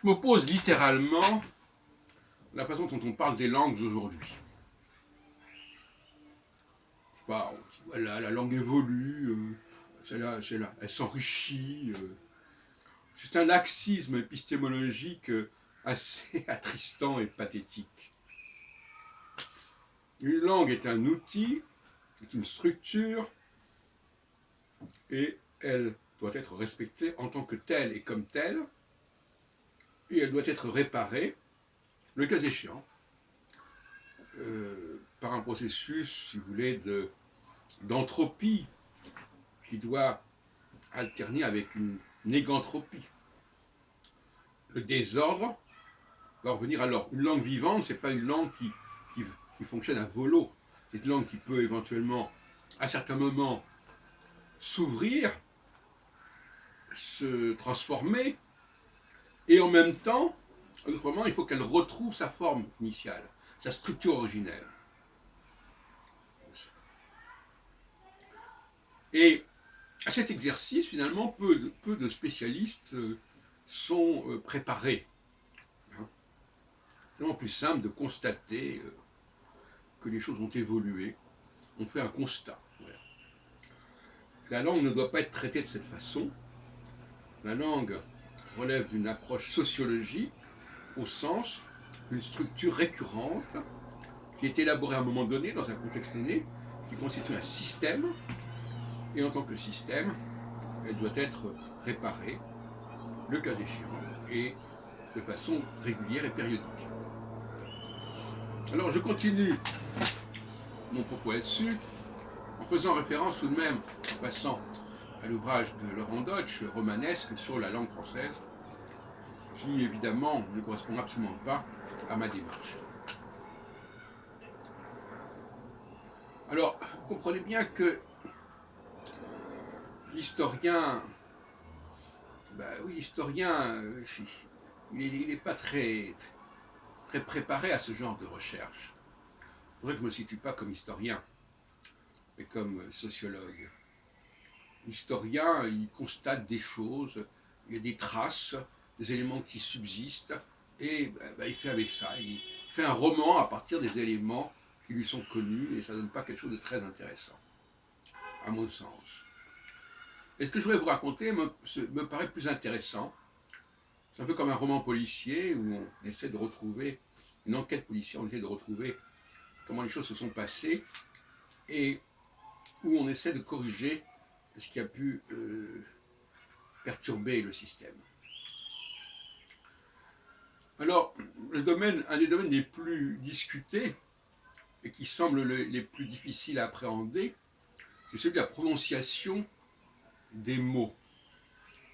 m'oppose littéralement à la façon dont on parle des langues aujourd'hui. Voilà, la langue évolue, elle s'enrichit. C'est un laxisme épistémologique assez attristant et pathétique. Une langue est un outil, est une structure, et elle doit être respectée en tant que telle et comme telle, et elle doit être réparée, le cas échéant, par un processus, si vous voulez, d'entropie qui doit alterner avec une négantropie. Le désordre va revenir. Alors, une langue vivante, ce n'est pas une langue qui fonctionne à volo. C'est une langue qui peut éventuellement, à certains moments, s'ouvrir, se transformer, et en même temps, autrement, il faut qu'elle retrouve sa forme initiale, sa structure originelle. Et à cet exercice, finalement, peu de spécialistes sont préparés. C'est vraiment plus simple de constater que les choses ont évolué. On fait un constat. Voilà. La langue ne doit pas être traitée de cette façon. La langue relève d'une approche sociologique au sens d'une structure récurrente qui est élaborée à un moment donné dans un contexte donné, qui constitue un système, et en tant que système, elle doit être réparée, le cas échéant, et de façon régulière et périodique. Alors je continue mon propos là-dessus, en faisant référence tout de même, en passant à l'ouvrage de Laurent Deutsch, romanesque, sur la langue française, qui évidemment ne correspond absolument pas à ma démarche. Alors, vous comprenez bien que l'historien, il n'est pas très préparé à ce genre de recherche. C'est vrai que je ne me situe pas comme historien, mais comme sociologue. L'historien, il constate des choses, il y a des traces, des éléments qui subsistent, et il fait avec ça. Il fait un roman à partir des éléments qui lui sont connus, et ça ne donne pas quelque chose de très intéressant, à mon sens. Et ce que je voulais vous raconter me paraît plus intéressant. C'est un peu comme un roman policier où on essaie de retrouver, une enquête policière, on essaie de retrouver comment les choses se sont passées, et où on essaie de corriger ce qui a pu perturber le système. Alors, un des domaines les plus discutés et qui semble les plus difficiles à appréhender, c'est celui de la prononciation des mots,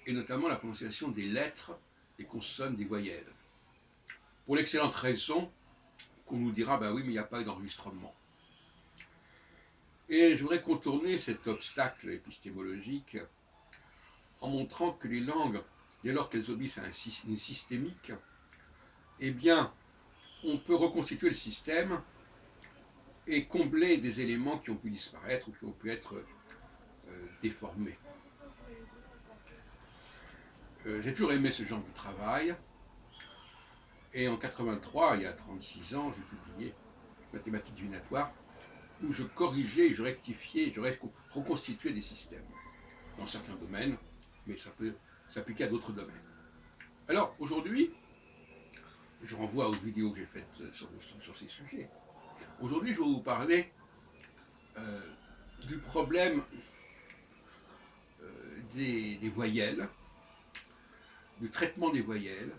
et notamment la prononciation des lettres, des consonnes, des voyelles. Pour l'excellente raison qu'on nous dira, oui, mais il n'y a pas eu d'enregistrement. Et je voudrais contourner cet obstacle épistémologique en montrant que les langues, dès lors qu'elles obéissent à une systémique, eh bien, on peut reconstituer le système et combler des éléments qui ont pu disparaître ou qui ont pu être déformés. J'ai toujours aimé ce genre de travail, et en 83, il y a 36 ans, j'ai publié Mathématiques divinatoires, où je corrigeais, je rectifiais, je reconstituais des systèmes, dans certains domaines, mais ça peut s'appliquer à d'autres domaines. Alors, aujourd'hui, je renvoie aux vidéos que j'ai faites sur ces sujets. Aujourd'hui, je vais vous parler du problème des voyelles, du traitement des voyelles,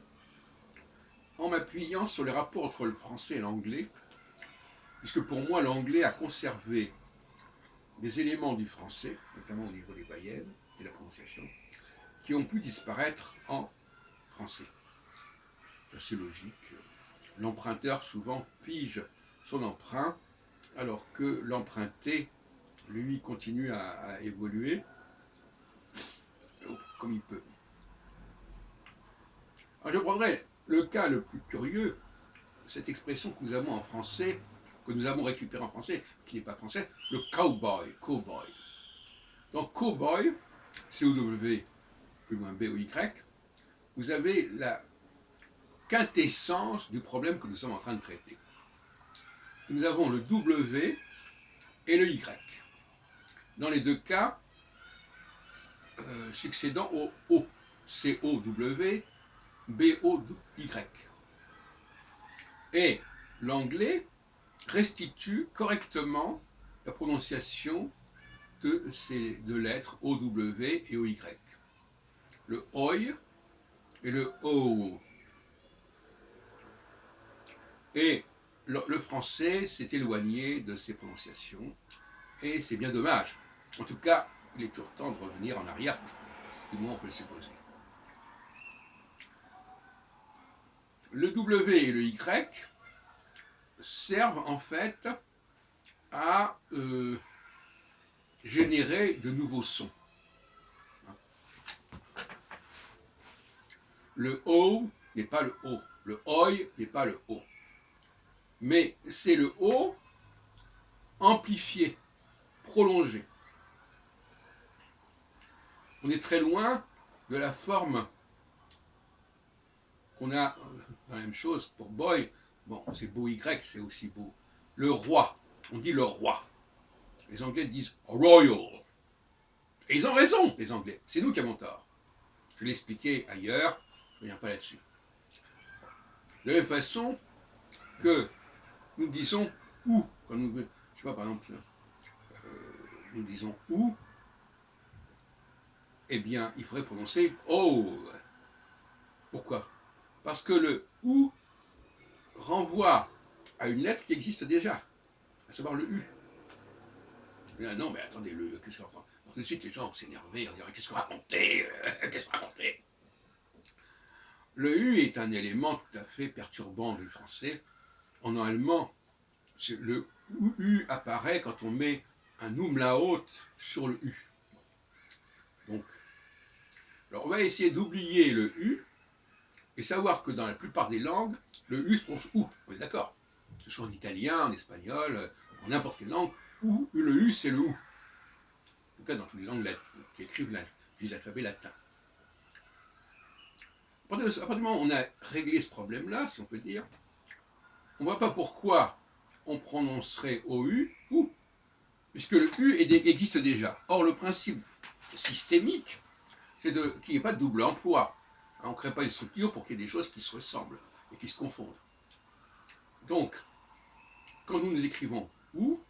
en m'appuyant sur les rapports entre le français et l'anglais, puisque pour moi, l'anglais a conservé des éléments du français, notamment au niveau des voyelles et de la prononciation, qui ont pu disparaître en français. C'est assez logique. L'emprunteur souvent fige son emprunt, alors que l'emprunté, lui, continue à évoluer comme il peut. Alors je prendrai le cas le plus curieux, cette expression que nous avons en français, que nous avons récupérée en français, qui n'est pas français, le cowboy, cowboy. Donc cowboy, C-O-W plus loin B-O-Y, vous avez quintessence du problème que nous sommes en train de traiter. Nous avons le W et le Y. Dans les deux cas, succédant au O. C-O-W, B-O-Y. Et l'anglais restitue correctement la prononciation de ces deux lettres O-W et O-Y. Le OI et le O. Et le français s'est éloigné de ces prononciations, et c'est bien dommage. En tout cas, il est toujours temps de revenir en arrière, du moins on peut le supposer. Le W et le Y servent en fait à générer de nouveaux sons. Le O n'est pas le O, le OI n'est pas le O. Mais c'est le O amplifié, prolongé. On est très loin de la forme qu'on a la même chose pour boy. Bon, c'est beau Y, c'est aussi beau. Le roi, on dit le roi. Les Anglais disent royal. Et ils ont raison, les Anglais. C'est nous qui avons tort. Je l'ai expliqué ailleurs, je ne reviens pas là-dessus. De la même façon que nous disons ou, quand nous, je sais pas, par exemple, nous disons ou, eh bien, il faudrait prononcer oh. Pourquoi? Parce que le ou renvoie à une lettre qui existe déjà, à savoir le U. Non, mais attendez, qu'est-ce qu'on raconte? Tout de suite, les gens vont s'énerver, on dirait qu'est-ce qu'on racontait? Qu'est-ce qu'on racontait? Le U est un élément tout à fait perturbant du français. En allemand, le U apparaît quand on met un umlaut sur le U. Donc, alors on va essayer d'oublier le U et savoir que dans la plupart des langues, le U se prononce OU. On est d'accord? Que ce soit en italien, en espagnol, en n'importe quelle langue, où le U c'est le OU. En tout cas, dans toutes les langues qui écrivent les alphabets latins. À partir du moment où on a réglé ce problème-là, si on peut dire, on ne voit pas pourquoi on prononcerait OU ou, puisque le U existe déjà. Or, le principe systémique, c'est qu'il n'y ait pas de double emploi. On ne crée pas une structure pour qu'il y ait des choses qui se ressemblent et qui se confondent. Donc, quand nous écrivons OU,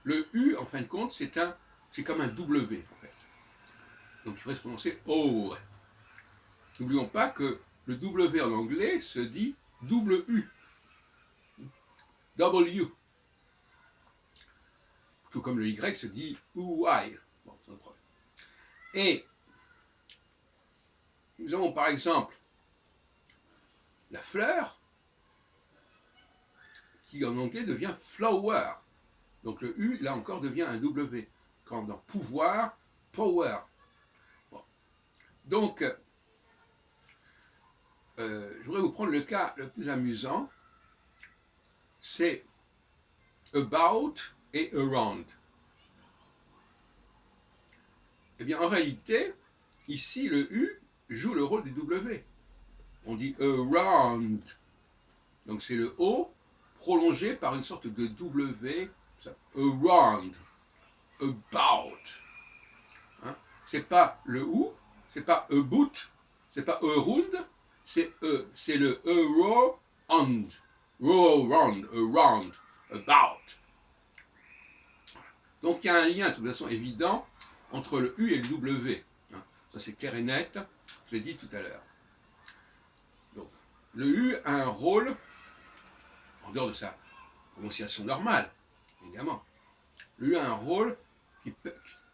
le U, en fin de compte, c'est comme un W, en fait. Donc, il faudrait se prononcer O. N'oublions pas que le W en anglais se dit double U. W. Tout comme le Y se dit UY. Bon, c'est un problème. Et nous avons par exemple la fleur qui en anglais devient flower. Donc le U, là encore, devient un W. Quand dans pouvoir, power. Bon. Donc, je voudrais vous prendre le cas le plus amusant. C'est about et around. Eh bien, en réalité, ici, le U joue le rôle du W. On dit around. Donc c'est le O prolongé par une sorte de W, around, about. Hein? C'est pas le OU, c'est pas about, c'est pas around, c'est le around, around, about. Donc il y a un lien de toute façon évident entre le U et le W. Hein? Ça c'est clair et net, je l'ai dit tout à l'heure. Donc le U a un rôle, en dehors de sa prononciation normale, évidemment. Le U a un rôle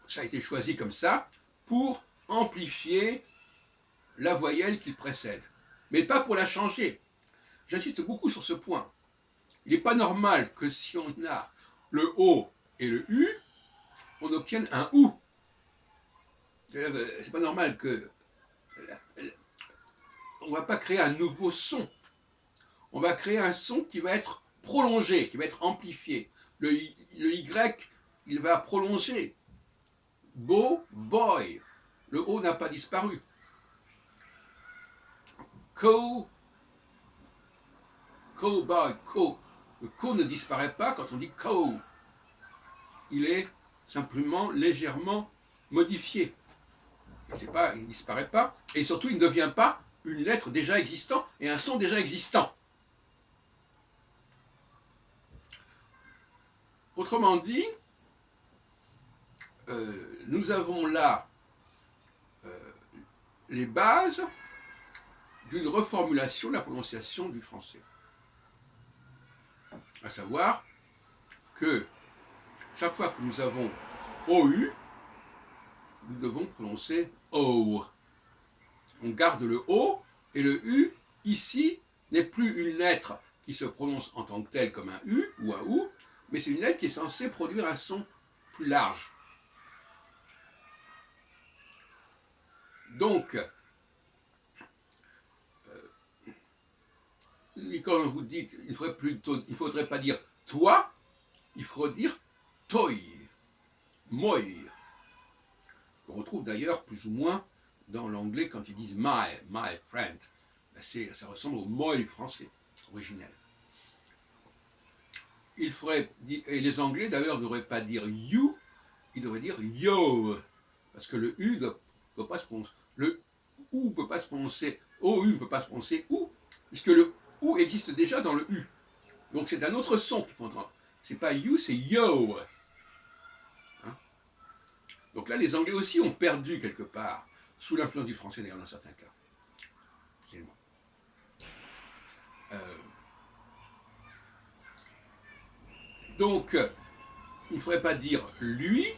ça a été choisi comme ça, pour amplifier la voyelle qu'il précède. Mais pas pour la changer. J'insiste beaucoup sur ce point. Il n'est pas normal que si on a le O et le U, on obtienne un OU. C'est pas normal que... On ne va pas créer un nouveau son. On va créer un son qui va être prolongé, qui va être amplifié. Le Y, il va prolonger. Beau, boy. Le O n'a pas disparu. Co, cowboy, co. Le co ne disparaît pas quand on dit cow. Il est simplement légèrement modifié. Il ne disparaît pas, et surtout il ne devient pas une lettre déjà existante et un son déjà existant. Autrement dit, nous avons là les bases d'une reformulation de la prononciation du français. À savoir que chaque fois que nous avons OU, nous devons prononcer O. On garde le O, et le U, ici, n'est plus une lettre qui se prononce en tant que telle comme un U ou un OU, mais c'est une lettre qui est censée produire un son plus large. Donc, quand vous dites, il ne faudrait pas dire toi, il faudrait dire toi, moi, qu'on retrouve d'ailleurs plus ou moins dans l'anglais quand ils disent my friend. Ça ressemble au moi français originel. Et les Anglais d'ailleurs ne devraient pas dire you, ils devraient dire yo, parce que le U ne peut pas se prononcer. Le OU ne peut pas se prononcer, OU ne peut pas se prononcer OU, puisque le OU existe déjà dans le U. Donc c'est un autre son qui prendra. C'est pas you, c'est yo. Hein? Donc là, les Anglais aussi ont perdu quelque part, sous l'influence du français d'ailleurs dans certains cas. Donc, il ne faudrait pas dire lui,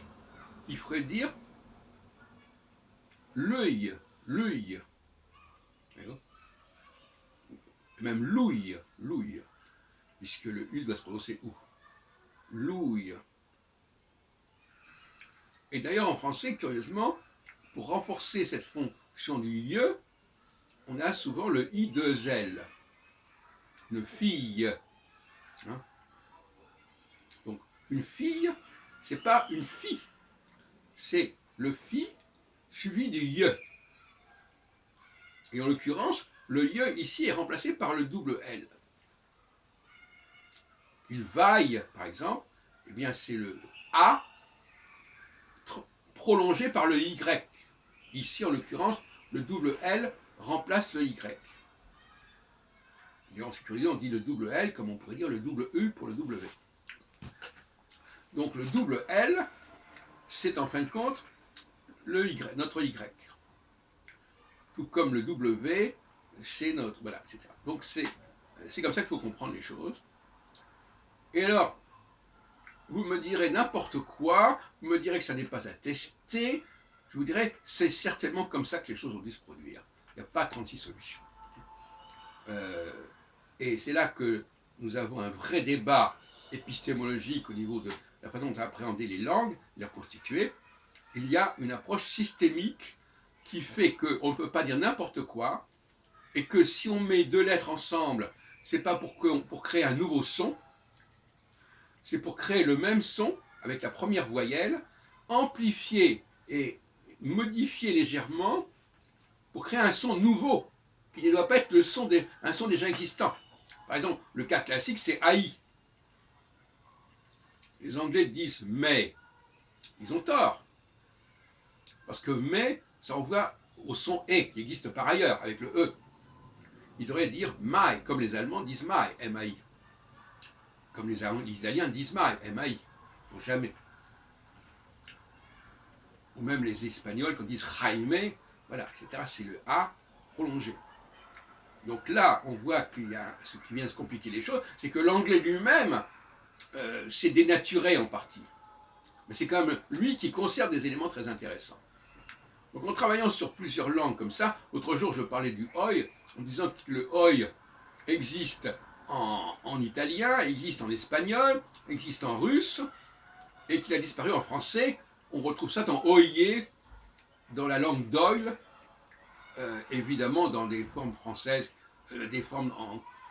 il faudrait dire l'œil, l'œil. Même louille, louille, puisque le U doit se prononcer OU. Louille. Et d'ailleurs, en français, curieusement, pour renforcer cette fonction du IE, on a souvent le I2L. Une fille. Hein? Donc, une fille, c'est pas une fille, c'est le fi suivi du IE. Et en l'occurrence, le IE ici est remplacé par le double L. Il vaille, par exemple, eh bien c'est le A prolongé par le Y. Ici, en l'occurrence, le double L remplace le Y. Et en sécurité, on dit le double L comme on pourrait dire le double U pour le W. Donc le double L, c'est en fin de compte le Y, notre Y. Tout comme le W, c'est notre... Voilà, etc. Donc c'est comme ça qu'il faut comprendre les choses. Et alors, vous me direz n'importe quoi, vous me direz que ça n'est pas à tester, je vous dirais, c'est certainement comme ça que les choses ont dû se produire. Il n'y a pas 36 solutions. Et c'est là que nous avons un vrai débat épistémologique au niveau de la façon dont appréhender les langues, les reconstituer. Il y a une approche systémique qui fait qu'on ne peut pas dire n'importe quoi, et que si on met deux lettres ensemble, c'est pas pour créer un nouveau son, c'est pour créer le même son avec la première voyelle, amplifié et modifié légèrement pour créer un son nouveau, qui ne doit pas être un son déjà existant. Par exemple, le cas classique, c'est AI. Les Anglais disent mais. Ils ont tort. Parce que mais, ça renvoie au son et, qui existe par ailleurs, avec le E. Ils devraient dire my, comme les Allemands disent my, M-A-I. Comme les Italiens disent my, M-A-I. Donc jamais. Ou même les Espagnols, quand ils disent Jaime, voilà, etc. C'est le A prolongé. Donc là, on voit qu'il y a ce qui vient se compliquer les choses, c'est que l'anglais lui-même s'est dénaturé en partie. Mais c'est quand même lui qui conserve des éléments très intéressants. Donc en travaillant sur plusieurs langues comme ça, l'autre jour je parlais du oi, en disant que le oi existe en italien, existe en espagnol, existe en russe, et qu'il a disparu en français. On retrouve ça dans oyer, dans la langue d'Oil, évidemment dans des formes françaises, des formes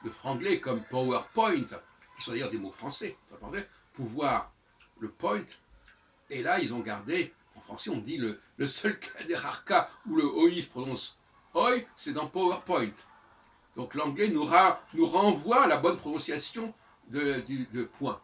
de franglais comme PowerPoint, qui sont d'ailleurs des mots français, pouvoir, le point, et là ils ont gardé, en français on dit le seul cas des rares cas où le OI se prononce OI, c'est dans PowerPoint. Donc l'anglais nous renvoie à la bonne prononciation de point.